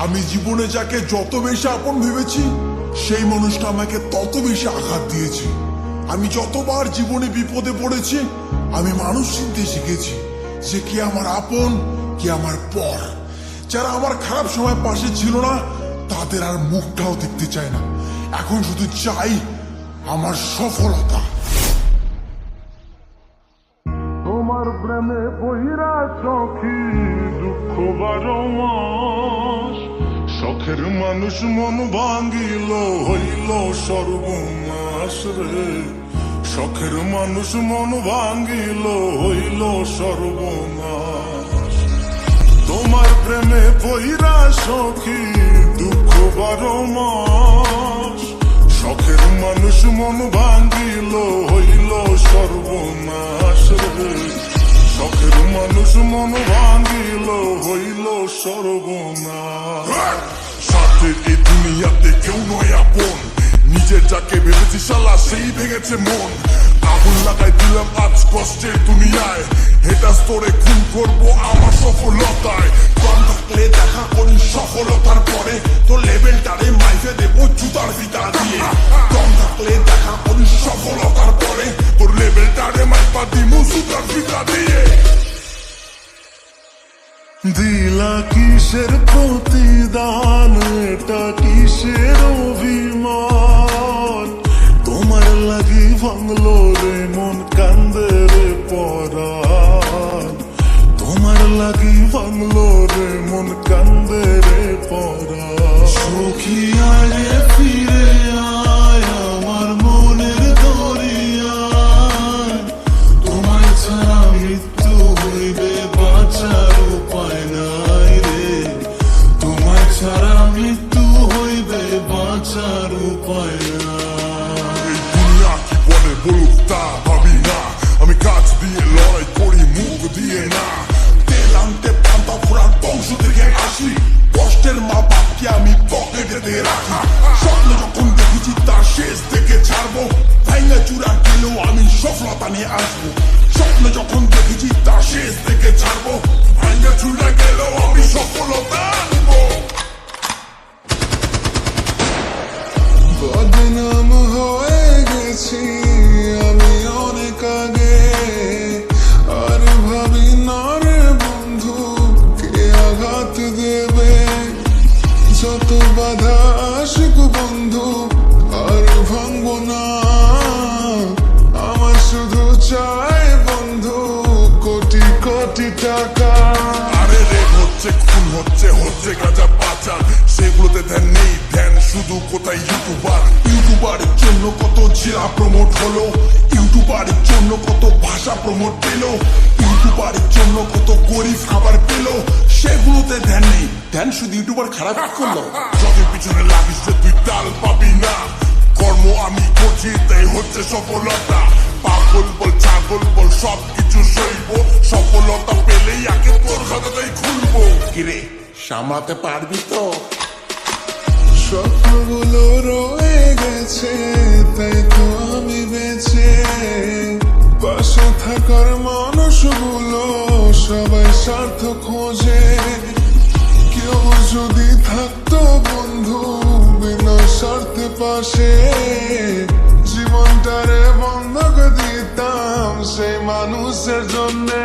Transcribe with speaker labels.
Speaker 1: আমি জীবনে যাকে যত বেশি আপন ভেবেছি সেই মানুষটা আমাকে তত বেশি আঘাত দিয়েছে। আমি যতবার জীবনে বিপদে পড়েছি আমি মানুষ চিনতে শিখেছি যে কি আমার আপন কি আমার পর। যারা আমার খারাপ সময় পাশে ছিল না তাদের আর মুখটাও দেখতে চায় না, এখন শুধু চাই আমার সফলতা।
Speaker 2: তোমার প্রেমে বহিরা চোখি দুঃখ 12 মাস, শখের মানুষ মন ভাঙ্গিল হইল সর্বনাশ রে। শখের মানুষ মন ভাঙ্গিল হইল সর্বনাশ। তোমার প্রেমে বহিরা সখী দুঃখ 12 মাস, শখের মানুষ মন ভাঙ্গিল হইল সর্বনাশ রে। শখের মানুষ মন ভাঙ্গিল হইল সর্বনাশ। স্বার্থের এই দুনিয়াতে কেউ নয় আপন, নিজের যাকে ভেবেছি শালা সেই ভেঙেছে মন। আগুন লাগাই দিলাম আজ কষ্টের দুনিয়ায়, এটা স্তরে খুন করবো আমার সফলতায়। কম থাকলে দেখা করি সফলতার পরে, তোর লেভেলটারে মাইফে দেবো জুতার ফিতা দিয়ে। কম থাকলে দেখা করি সফলতার পরে, তোর লেভেলটারে মাইপা দিমু জুতার ফিতা দিয়ে। দিলা কিসের প্রতিদান, এটা কিসের অভিমান? তোমার লাগি ভাঙলো রে মন কান্দে রে পরাণ। তোমার লাগি ভাঙলো রে মন কান্দে রে পরাণ। সখী আয় ফিরে আয় আমার মনের দরিয়ায়, তোমায় ছাড়া মৃত্যু হইবে বাঁচার উপায় নাই রে। তোমায় ছাড়া মৃত্যু হইবে বাঁচার উপায় নাই। এই দুনিয়া কি বলে বলুক তা ভাবি না, আমি কাজ দিয়ে লড়াই করি মুখ দিয়ে না। তেল আনতে পান্তা ফোড়ার বংশ থেকে আসি, কষ্টের মা বাপকে আমি পকেটে দিয়ে রাখি। স্বপ্ন যখন দেখেছি তার শেষ থেকে ছাড়বো, ভাইঙ্গা চূড়া গেলেও আমি সফলতা নিয়ে আসবো। স্বপ্ন যখন দেখেছি তার শেষ থেকে ছাড়বো, ভাইঙ্গা চূড়া গেলেও আমি সফলতা আনবো।
Speaker 3: বদনাম হয়ে গেছি আমি অনেক আগে, আর ভাবি না রে বন্ধু কে আঘাত দেবে। যত বাধা আসুক বন্ধু আর ভাঙবো না, আমার শুধু চাই বন্ধু কোটি কোটি টাকা।
Speaker 2: আরে রেপ হচ্ছে খুন হচ্ছে হচ্ছে গাঁজা পাচার, সেগুলোতে ধ্যান নেই, ধ্যান শুধু কোথায় ইউটিউবার।
Speaker 1: ইউটিউবারের জন্য কত জেলা প্রমোট হলো, ইউটিউবারের জন্য কত ভাষা প্রমোট পেলো, ইউটিউবারের জন্য কত গরিব খাবার পেলো, সেগুলোতে ধ্যান নেই, ধ্যান শুধু ইউটিউবার খারাপ করলো।
Speaker 2: যদি পিছনে লাগিস যে তুই তাল পাবি না, কর্ম আমি করছি তাই হচ্ছে সফলতা। পাগল বল ছাগল বল সব কিছু সইব, সফলতা পেলেই আগে তোর খাতাটাই খুলবো। কিরে সামলাতে পারবি তো?
Speaker 3: স্বপ্নগুলো রয়ে গেছে তাই তো আমি বেঁচে, পাশে থাকার মানুষগুলো সবাই স্বার্থ খোঁজে। কেউ যদি থাকতো বন্ধু বিনা স্বার্থে পাশে, জীবনটারে বন্ধক দিতাম সেই মানুষের জন্যে।